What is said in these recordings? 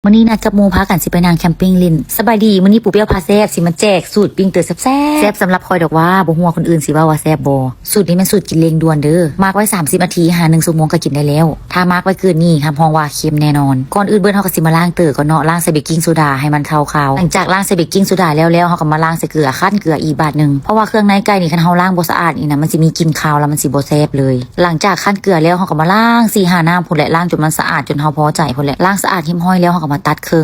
มื้อนี้นัดกับหมู่พากันสิไปนางแคมปิ้งลินสบายดีมื้อนี้ปู่เปี้ยวพาแซ่บสิมาแจกสูตรปิ้งเต๋อแซ่บแซ่บสำหรับคอยดอกว่าบ่ฮู้ว่าคนอื่นสิว่าแซ่บบ่สูตรนี้มันสูตรกินเร่งด่วนเด้อมาร์กไว้30นาทีหา1ชั่วโมงก็กินได้แล้วถ้ามาร์กไว้เกินนี้ห้ามฮ้องว่าเค็มแน่นอนก่อนอื่นเบิ่นเฮาก็สิมาล้างเต๋อก่อนเนาะล้างใส่เบกกิ้งโซดาให้มันขาวๆหลังจากล้างใส่เบกกิ้งโซดาแล้วเฮาก็มาล้างใส่เกลือคั่นเกลืออีกบาทนึงเพราะว่าเครื่องในไก่นี่คันเฮาล้างบ่สะอาดนี่นะมันสิมีกลิ่นคาวแล้วมันสิบ่แซ่บเลยหลังจากคั่นเกลือแล้วเฮาก็มาล้าง4-5น้ำพุ่นแหละล้างจนมันสะอาดจนเฮาพอใจพุ่นแหละล้างสะอาดหิมห้อยแล้วเฮาก็มาตัดเค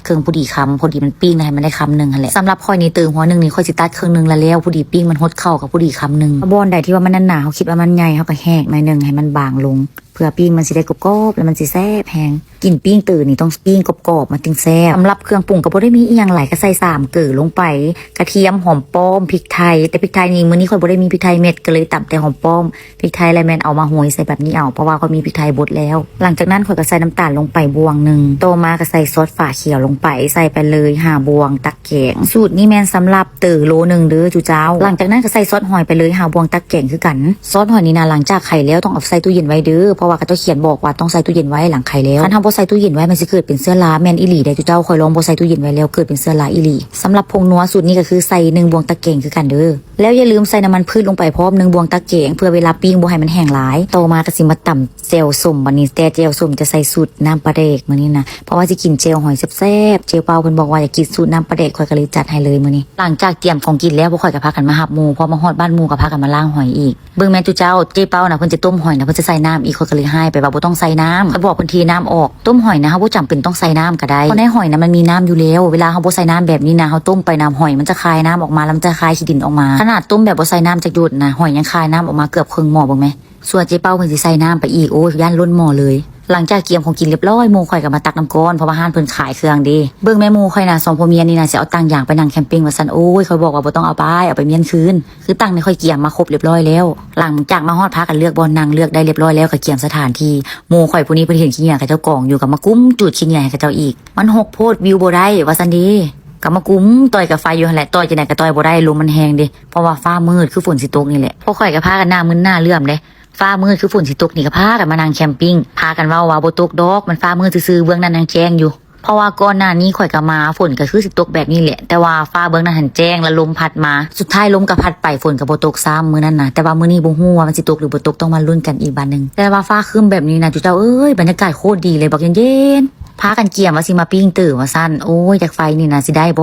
รื่องพอดีคำพอดีมันปิ้งให้มันได้คำหนึ่งหั่นแหละสำหรับค่อยนี่เติมหัวหนึ่งนี่ค่อยสิตัดครึ่งนึงแล้วพอดีปิ้งมันหดเข้ากับพอดีคำหนึ่งบอนใดที่ว่ามันหนาเขาคิดว่ามันใหญ่เขาก็แหกหน่อยนึงให้มันบางลงเพื่อปิ้งมันสิได้กรอบๆแล้วมันสิแซ่บแพงกินปิ้งตื่นนี่ต้องปิ้งกรอบๆมันจึงแซ่บสำหรับเครื่องปรุงก็บ่ได้มีอีหยังหลายก็ใส่3เกลือลงไปกระเทียมหอมป้อมพริกไทยแต่พริกไทยนี่มื้อนี้ค่อยบ่ได้มีพริกไทยเม็ดก็เลยตำแต่หอมป้อมพริกไทยแล้วแม่นเอามาโหยใส่แบบนี้เอาเพราะว่าเขามีพริกไทยบดแล้วหลังจากนั้นค่อยก็ใส่น้ำตาลลงไปบวงนึงโตมาก็ใส่ซอสฝาเขียวลงไปใส่ไปเลย5บวงตักแกงสูตรนี้แม่นสำหรับตื่อโลนึงเด้อจุเจ้าหลังจากนั้นก็ใส่ซอสหอยไปเลย5บวงตักแกงคือกันซอสหอยนี่นะหลังจากไข่แล้วต้องเอาใส่ตู้เย็นไว้เด้อเพราะว่าเขาจะเขียนบอกว่าต้องใส่ตู้เย็นไว้หลังไข่แล้วคันทำบ่ใส่ตู้เย็นไว้มันสิเกิดเป็นเสื้อราแม่นอีหลีได้จุเจ้าคอยลองบ่ใส่ตู้เย็นไว้แล้วเกิดเป็นเสื้อราอีหลีสำหรับผงนัวสูตรนี้ก็คือใส่1บวงตักแกงคือกันเด้อแล้วอย่าลืมใส่น้ำมันพืชลงไปพร้อม1บวงตักแกงเพื่อเวลาปิ้งบ่ให้มันแห้งหลายโตมาก็สิมาตำเจลส้มบัดนี้แต่เจลส้มจะใส่สูตรน้ำปลาแดกมื้อนี้นะเพราะว่าสิกินเจลหอยแซ่บๆเจลเปาเพิ่นบอกว่าอยากกินสูตรน้ำปลาแดกข่อยก็เลยจัดให้เลยมื้อนี้หลังจากเตรียมของกินแล้วพวกข่อยก็พากันมาหับหมู่พอมาฮอดบ้านหมู่ก็พากันมาล้างหอยอีกเบิ่งแม่จุเจ้าเจเปาน่ะเพิ่นจะต้มหอยน่ะเพิ่นจะใส่น้ำอีกข่อยก็เลยให้ไปว่าบ่ต้องใส่น้ำเขาบอกเพิ่นทีน้ำออกต้มหอยนะเฮาบ่จำเป็นต้องใส่น้ำก็ได้เพราะในหอยน่ะมันมีน้ำอยู่แล้วเวลาเฮาบ่ใส่น้ำแบบนี้นะเฮาต้มไปน้ำหอยมันจะคายน้ำออกมาแล้วมันจะคายขี้ดินออกมาขนาดต้มแบบบ่ใส่น้ำจักหยดนะหอยยังคายน้ำออกมาเกือบครึ่งหม้อเบิ่งแม่ส่วนเจเปาเพิ่นสิใส่น้ำไปอีกโอ้ยย่านล้นหม้อเลยหลังจากเกี่ยมของกินเรียบร้อยหมู่ข่อยก็มาตักน้ำก้อนเพราะว่าห้านเพิ่นขายเครื่องดีเบิ่งแม่หมู่ข่อยน่ะ2ผัวเมียนี่น่ะสิเอาตังอย่างไปนั่งแคมปิ้งว่าซั่นโอ้ยเขาบอกว่าบ่ต้องเอาไปเมียนคืนคือตังนี่ข่อยเกี่ยมมาครบเรียบร้อยแล้วหลังจากมาฮอดพากันเลือกบ่อนนั่งเลือกได้เรียบร้อยแล้วก็เกี่ยมสถานที่หมู่ข่อยผู้นี้เพิ่นเห็นขี้เหงื่อเขาเจ้ากองอยู่กับมากุ้มจูดขี้เหงื่อให้เขาเจ้าอีกมันหกโพดวิวบ่ได้ว่าซั่นดีก็มากุ้มต่อยกับไฟอยู่หั่นแหละต่อยจังได๋ก็ต่อยบ่ได้ลมมันแรงเด้เพราะว่าฟ้ามืดคือฝนสิตกนี่แหละพวกข่อยก็พากันหน้ามึนหน้าเลื่อมเด้ฟ้ามืดคือฝนสิตกนี่ก็พากันมานั่งแคมปิ้งพากันเว้าว่าบ่ตกดอกมันฟ้ามืดซื่อๆเบื้องนั้นยังแจ้งอยู่เพราะว่าก่อนหน้านี้ข่อยก็มาฝนก็คือสิตกแบบนี้แหละแต่ว่าฟ้าเบื้องนั้นหันแจ้งแล้วลมพัดมาสุดท้ายลมก็พัดไปฝนก็บ่ตกซ้ำมื้อนั้นน่ะแต่ว่ามื้อนี้บ่ฮู้ว่ามันสิตกหรือบ่ตกต้องมาลุ้นกันอีกบัดนึงแต่ว่าฟ้าครึ้มแบบนี้นะจุเจ้าเอ้ยบรรยากาศโคตรดีเลยบอกเย็นๆพากันเกี่ยมว่าสิมาปิ้งตื่นว่าซั่นโอ้ยจากไฟนี่น่ะสิได้บ่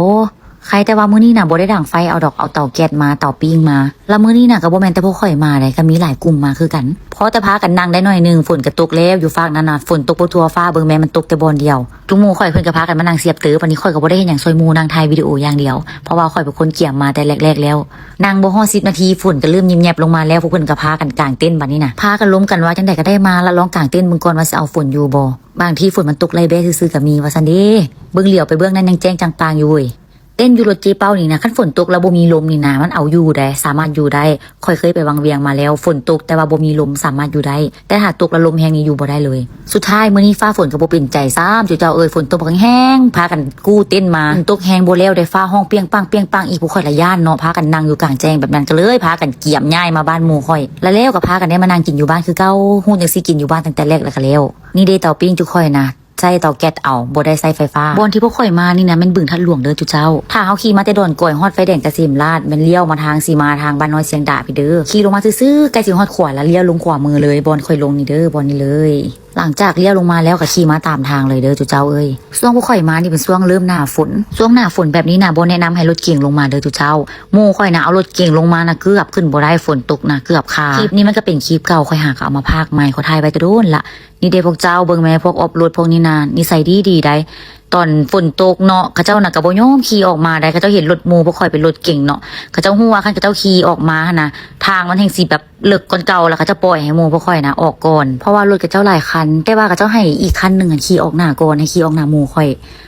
ใครแต่ว่ามื้อนี้น่ะบ่ได้ดังไฟเอาเตาแก๊สมาเตาปิ้งมาแล้วมื้อนี้น่ะก็บ่แม่นแต่พวกข่อยมาได้ก็มีหลายกลุ่มมาคือกันเพราะแต่พากันนั่งได้หน่อยนึงฝนก็ตกแล้วอยู่ฝากนั้นน่ะฝนตกบ่ทั่วฟ้าเบิ่งแม่มันตกแต่บ่อนเดียวทุกหมู่ข่อยเพิ่นก็พากันมานั่งเสียบเต๋อวันนี้ข่อยก็บ่ได้เฮ็ดหยังซอยหมู่นั่งถ่ายวิดีโออย่างเดียวเพราะว่าข่อยเป็นคนเกี่ยมมาแต่แรกๆแล้วนั่งบ่ฮอด10นาทีฝนก็เริ่มแยบๆลงมาแล้วพวกเพิ่นก็พากันกางเต็นท์บัดนี้น่ะพากันล้มกันว่าจังได๋ก็ได้มาแล้วลองกางเต็นท์เบิ่งก่อนว่าสิเอาฝนอยู่บ่บางทีฝนมันตกไล่แบ้ซื่อๆก็มีว่าซั่นเด้เบิ่งเหลียวไปเบิ่งนั้นยังแจ้งจังปางอยู่เว้ยเต้นอยู่รถเจเป้านี่นะคันฝนตกแล้วบ่มีลมนี่นะมันเอาอยู่ได้สามารถอยู่ได้ค่อยเคยไปวังเวียงมาแล้วฝนตกแต่ว่าบ่มีลมสามารถอยู่ได้แต่ถ้าตกแล้วลมแรงนี่อยู่บ่ได้เลยสุดท้ายมื้อนี้ฟ้าฝนก็บ่เป็นใจซ้ำเจ้าเอ้ยฝนตกแห้งพากันกู้เต้นมาตกแห้งบ่แล้วได้ฟ้าห้องเปียงปังเปียงปังอีกผู้ข่อยละย่านเนาะพากันนั่งอยู่กลางแจ้งแบบนั้นก็เลยพากันเกี่ยมย้ายมาบ้านหมู่ข่อยแล้วก็พากันได้มานั่งกินอยู่บ้านคือเก่าฮู้จังสิกินอยู่บ้านตั้งแต่แรกแล้วก็แล้วนี่เด้เตาปิ้งจุข่อยนะใส่เตาแก๊สเอาบ่ได้ใส่ไฟฟ้าบอนที่พวกข่อยมานี่นะมันบึงทัดหลวงเด้อจุเจ้าถ้าเฮาขี่มาแต่ดอนก่อยฮอดไฟแดงกะสิมราชมันเลี้ยวมาทางสีมาทางบ้านน้อยเสียงดาพี่เด้อขี่ลงมาซื่อๆใกล้สิฮอดขวาแล้วเลี้ยวลงขวามือเลยบอนข่อยลงนี่เด้อบอนนี่เลยหลังจากเลี้ยวลงมาแล้วก็ขี่มาตามทางเลยเด้อจุเจ้าเอ้ยช่วงพวกข่อยมานี่เป็นช่วงเริ่มหน้าฝนช่วงหน้าฝนแบบนี้นะบ่แนะนำให้รถเก๋งลงมาเด้อจุเจ้าหมู่ข่อยนะเอารถเก๋งลงมานะเกือบขึ้นบ่ได้ฝนตกนะเกือบคาคลิปนี้มันก็เป็นคลิปเก่าข่อยหาเอามาพากใหม่เขาถ่ายไว้แต่โดนละนี่เด้พวกเจ้าเบิ่งแม่พวกออฟโรดพวกนี้นะนิสัยดีได้ตอนฝนตกเนาะเขาเจ้าน่ะก็บ่ยอมขี่ออกมาได้เขาเจ้าเห็นรถหมู่บ่ค่อยเป็นรถเก่งเนาะเขาเจ้าฮู้ว่าคันเขาเจ้าขี่ออกมาหั่นน่ะทางมันแห่งสิแบบเลิกก่อนเก่าแล้วเขาจะปล่อยให้หมู่บ่ค่อยนะออกก่อนเพราะว่ารถเขาเจ้าหลายคันแต่ว่าเขาเจ้าให้อีกคันนึงขี่ออกหน้าก่อนให้ขี่ออกหน้าหมู่ค่อ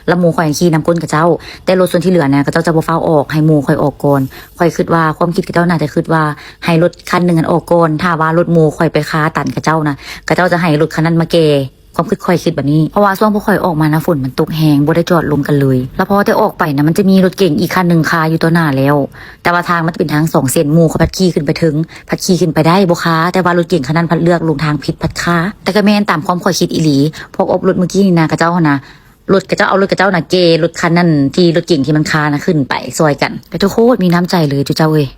ยแล้วหมู่ค่อยขี่นำก้นเขาเจ้าแต่รถส่วนที่เหลือเนี่ยเขาเจ้าจะบ่ฟ้าวออกให้หมู่ค่อยออกก่อนค่อยคิดว่าความคิดเขาเจ้าน่าจะคิดว่าให้รถคันนึงออกก่อนถ้าว่ารถหมู่ค่อยไปค้าตันเขาเจ้านะเขาเจ้าจะให้รถคันนั้นมาแก่ความคิดค่อยคิดแบบนี้เพราะว่าช่วงพวกค่อยออกมานะฝนมันตกแหงบ่ได้จอดลงกันเลยแล้วพอได้ออกไปนะมันจะมีรถเก่งอีกคันนึงคาอยู่ตัวหน้าแล้วแต่ว่าทางมันจะเป็นทาง2เส้นหมู่เขาพัดขี่ขึ้นไปถึงพัดขี่ขึ้นไปได้บ่ค้าแต่ว่ารถเก่งคันนั้นพัดเลือกลงทางผิดพัดค้าแต่ก็แม่นตามความค่อยคิดอีหลีพวกอบรถเมื่อกี้นี่นะเขาเจ้านะ รถกระเจ้าเอารถกระเจ้าน่ะเกรถคันนั้นที่รถเก่งที่มันคานะขึ้นไปซอยกันแต่ทุกโคตรมีน้ำใจเลยจุเจ้าเอ้ย